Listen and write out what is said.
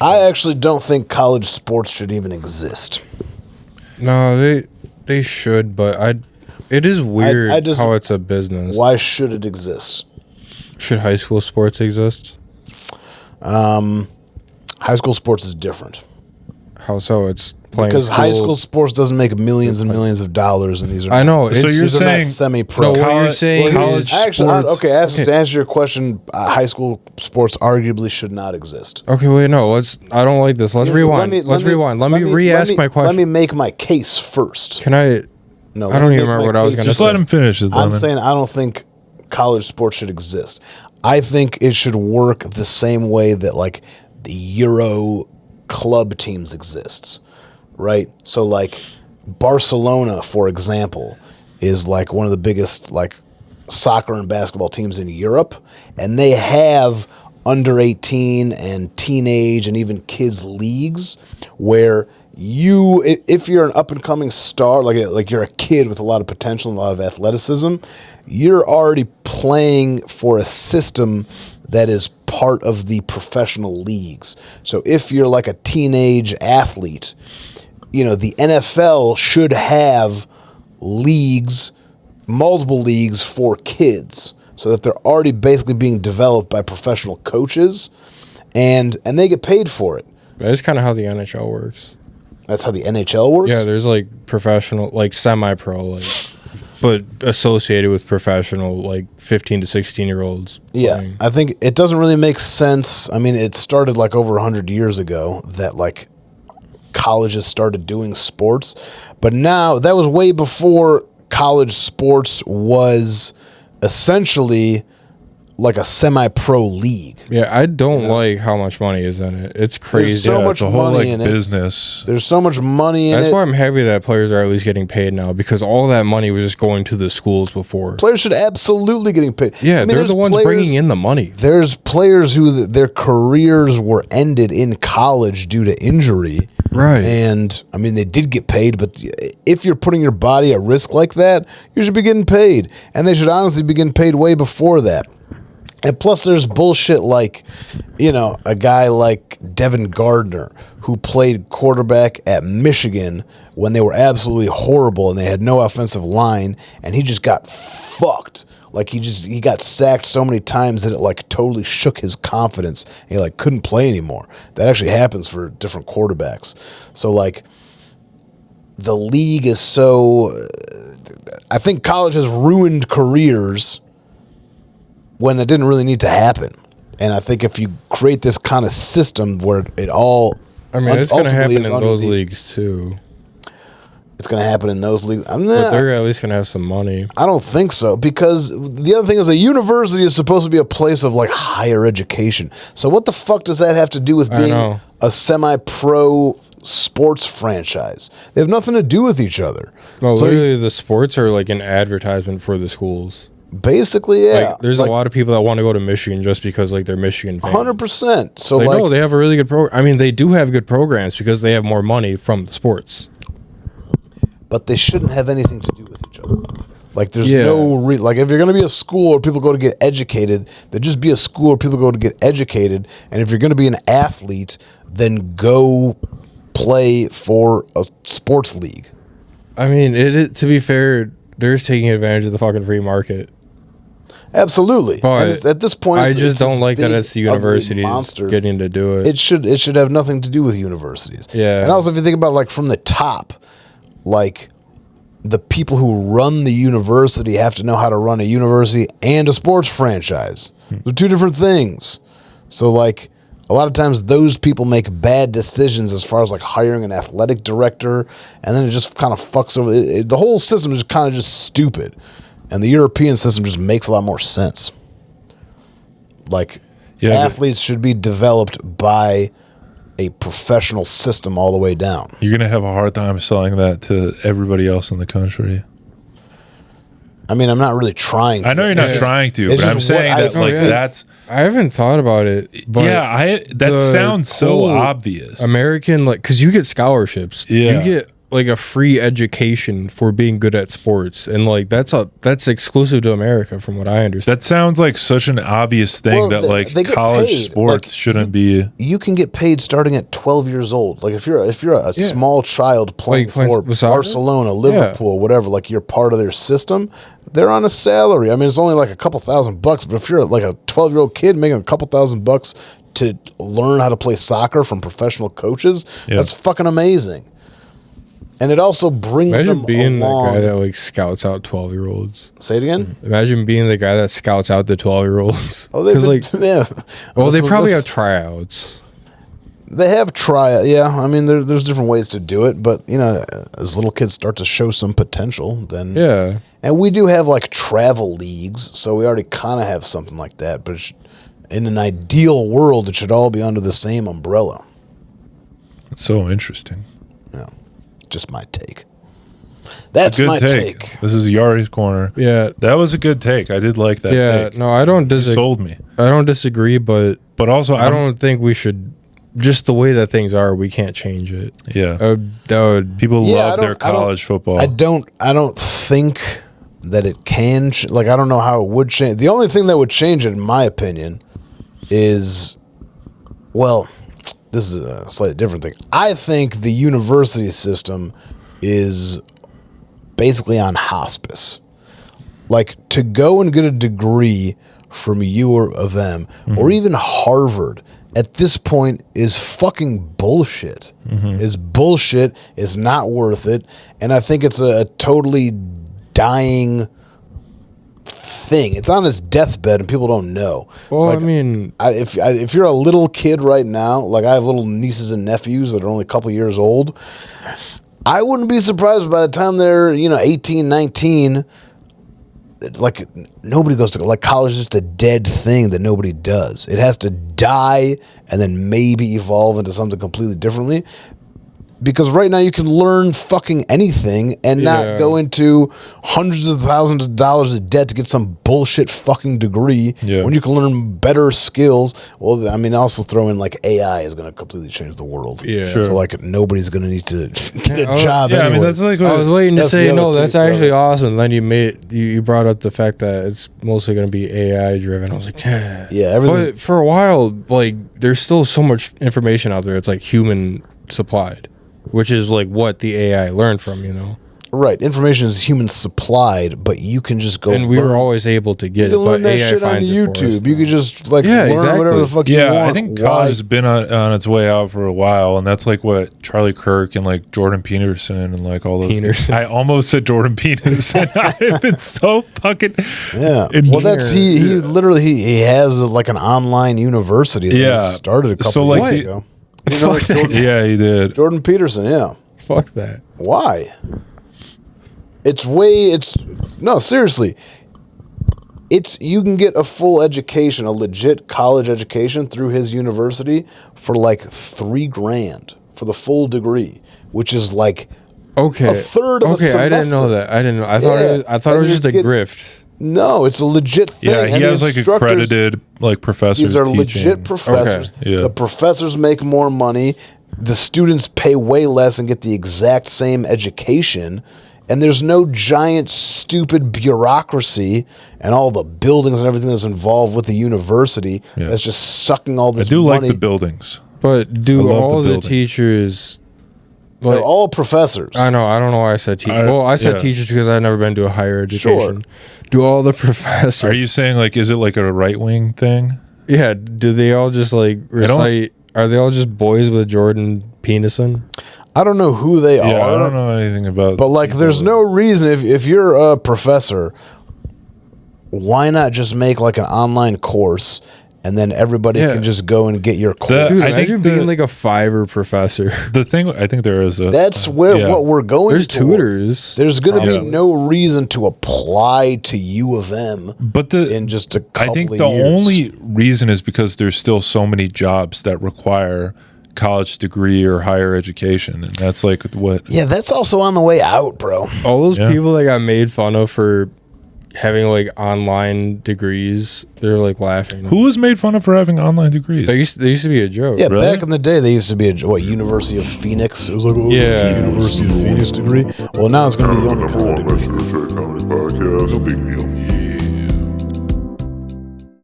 I actually don't think college sports should even exist. No, they should, but it is weird how it's a business. Why should it exist? Should high school sports exist? High school sports is different. How so? It's playing because high school sports doesn't make millions and millions of dollars, and these are I know. So you're saying No, semi-pro. what you're saying college is sports. To answer your question, high school sports arguably should not exist. Okay, wait, no. I don't like this. Let's rewind. Let's rewind. Let me re-ask my question. Let me make my case first. Can I? No, I don't even remember what I was going to say. Just let him finish. I'm saying I don't think college sports should exist. I think it should work the same way that like the Euro club teams exists, right? So like Barcelona, for example, is like one of the biggest like soccer and basketball teams in Europe, and they have under 18 and teenage and even kids leagues where if you're an up and coming star, like you're a kid with a lot of potential and a lot of athleticism, you're already playing for a system that is part of the professional leagues. So if you're like a teenage athlete, the NFL should have leagues, multiple leagues for kids, so that they're already basically being developed by professional coaches, and they get paid for it. That's kind of how the NHL works. That's how the NHL works? Yeah, there's like professional, like semi-pro, but associated with professional, like 15 to 16-year-olds. Yeah, playing. I think it doesn't really make sense. I mean, it started like over 100 years ago that like colleges started doing sports, but now that was way before college sports was essentially like a semi-pro league. Yeah, I don't like how much money is in it. It's crazy. There's so much it's a whole money in business. There's so much money in it. That's why I'm happy that players are at least getting paid now, because all that money was just going to the schools before. Players should absolutely getting paid. Yeah, they're the ones bringing in the money. There's players who their careers were ended in college due to injury. Right. And, I mean, they did get paid, but if you're putting your body at risk like that, you should be getting paid. And they should honestly be getting paid way before that. And plus there's bullshit like, a guy like Devin Gardner, who played quarterback at Michigan when they were absolutely horrible and they had no offensive line, and he just got fucked. Like he got sacked so many times that it like totally shook his confidence. And he like couldn't play anymore. That actually happens for different quarterbacks. So like the league is so, I think college has ruined careers when it didn't really need to happen. And I think if you create this kind of system where it all, I mean, it's going to happen in those leagues too. It's going to happen in those leagues. But they're at least going to have some money. I don't think so, because the other thing is a university is supposed to be a place of like higher education. So what the fuck does that have to do with being a semi-pro sports franchise? They have nothing to do with each other. No, so literally the sports are like an advertisement for the schools. Basically, yeah. Like, there's a lot of people that want to go to Michigan just because like they're Michigan fans. 100%. So no, they have a really good program. I mean, they do have good programs because they have more money from the sports. But they shouldn't have anything to do with each other. Like there's like if you're going to be a school where people go to get educated, then just be a school where people go to get educated. And if you're going to be an athlete, then go play for a sports league. I mean, to be fair, they're just taking advantage of the fucking free market. Absolutely. But at this point, I just don't like that it's the universities getting to do it. It should have nothing to do with universities. Yeah. And also, if you think about like from the top, like the people who run the university have to know how to run a university and a sports franchise. They're two different things. So like a lot of times those people make bad decisions as far as like hiring an athletic director, and then it just kind of fucks over. The whole system is kind of just stupid. And the European system just makes a lot more sense. Like, athletes should be developed by a professional system all the way down. You're going to have a hard time selling that to everybody else in the country. I mean, I'm not really trying to. I know you're not trying to, but I'm saying that that's... I haven't thought about it. But that sounds so obvious. American, like, because you get scholarships. Yeah. You get like a free education for being good at sports, and like that's exclusive to America, from what I understand. That sounds like such an obvious thing that they get college paid. sports shouldn't be. You can get paid starting at 12 years old. Like if you're a small child playing for Barcelona, Liverpool, whatever, like you're part of their system, they're on a salary. I mean, it's only like a couple $1,000, but if you're like a 12-year-old kid making a couple $1,000 to learn how to play soccer from professional coaches, that's fucking amazing. And it also brings them being along. the guy that like scouts out 12-year-olds. Say it again. Imagine being the guy that scouts out the 12-year-olds. Oh, yeah. Well, they probably have tryouts. They have yeah. I mean, there's different ways to do it, but as little kids start to show some potential, then And we do have like travel leagues, so we already kind of have something like that. But in an ideal world, it should all be under the same umbrella. It's so interesting. Yeah. Just my take. That's my take. This is Yari's corner. Yeah, that was a good take. I did like that. Yeah, take. No, I don't disagree. Sold me. I don't disagree, but also I don't think we should. Just the way that things are, we can't change it. Yeah, people love their college football. I don't think that it can. I don't know how it would change. The only thing that would change it, in my opinion, is this is a slightly different thing. I think the university system is basically on hospice. Like, to go and get a degree from U of M or even Harvard at this point is fucking bullshit. Is bullshit. Is not worth it. And I think it's a totally dying thing. It's on his deathbed and people don't know. Well, I mean, if you're a little kid right now, like I have little nieces and nephews that are only a couple years old, I wouldn't be surprised by the time they're 18, 19, like nobody goes to, like, college is just a dead thing that nobody does. It has to die and then maybe evolve into something completely differently. Because right now you can learn fucking anything and not go into hundreds of thousands of dollars of debt to get some bullshit fucking degree when you can learn better skills. Well, I mean, also throw in like AI is going to completely change the world. Yeah, sure. So like nobody's going to need to get a job. Yeah, anyway. I mean, that's like I was waiting to say no. That's actually awesome. Then you brought up the fact that it's mostly going to be AI driven. I was like, everything. But for a while, like, there's still so much information out there. It's like human supplied. Which is like what the AI learned from, Right. Information is human supplied, but you can just go. And we were always able to get it, but that AI shit finds on it for us. YouTube. You could just learn whatever the fuck you want. Yeah, I think college has been on its way out for a while, and that's like what Charlie Kirk and like Jordan Peterson and like all those. Peterson. I almost said Jordan Peterson. I've been so fucking. Yeah. Well, that's he literally he has like an online university that he started a couple years ago. Yeah, he did. Jordan Peterson, yeah. Fuck that. Why? No, seriously. You can get a full education, a legit college education through his university for like $3,000 for the full degree, which is like a third of a semester. I didn't know that. I didn't know. I thought it was just a grift. No, it's a legit thing. Yeah, he has like accredited like professors. These are legit professors. Okay. Yeah. The professors make more money. The students pay way less and get the exact same education. And there's no giant, stupid bureaucracy and all the buildings and everything that's involved with the university that's just sucking all this money. I do like the buildings. But do all the teachers... They're all professors. I know. I don't know why I said teachers. Well, I said teachers because I've never been to a higher education. Sure. Do all the professors... Are you saying, like, is it like a right-wing thing? Yeah. Do they all just, like, recite... Are they all just boys with Jordan Peterson? I don't know who they are. I don't know anything about... But, like, there's no reason... If you're a professor, why not just make, like, an online course... And then everybody can just go and get your course. Dude, imagine being like a Fiverr professor. The thing, I think there is a... That's what we're going There's tutors. There's going to be no reason to apply to U of M in just a couple of years. I think the only reason is because there's still so many jobs that require college degree or higher education. And that's like what... Yeah, that's also on the way out, bro. All those people that got made fun of for... having like online degrees. They're like laughing. Who was made fun of for having online degrees? They used to be a joke. Yeah, Really? back in the day, they used to be University of Phoenix. It was like, University of Phoenix degree. Well, now it's going to be the only kind of degree. Comedy podcast. No big deal.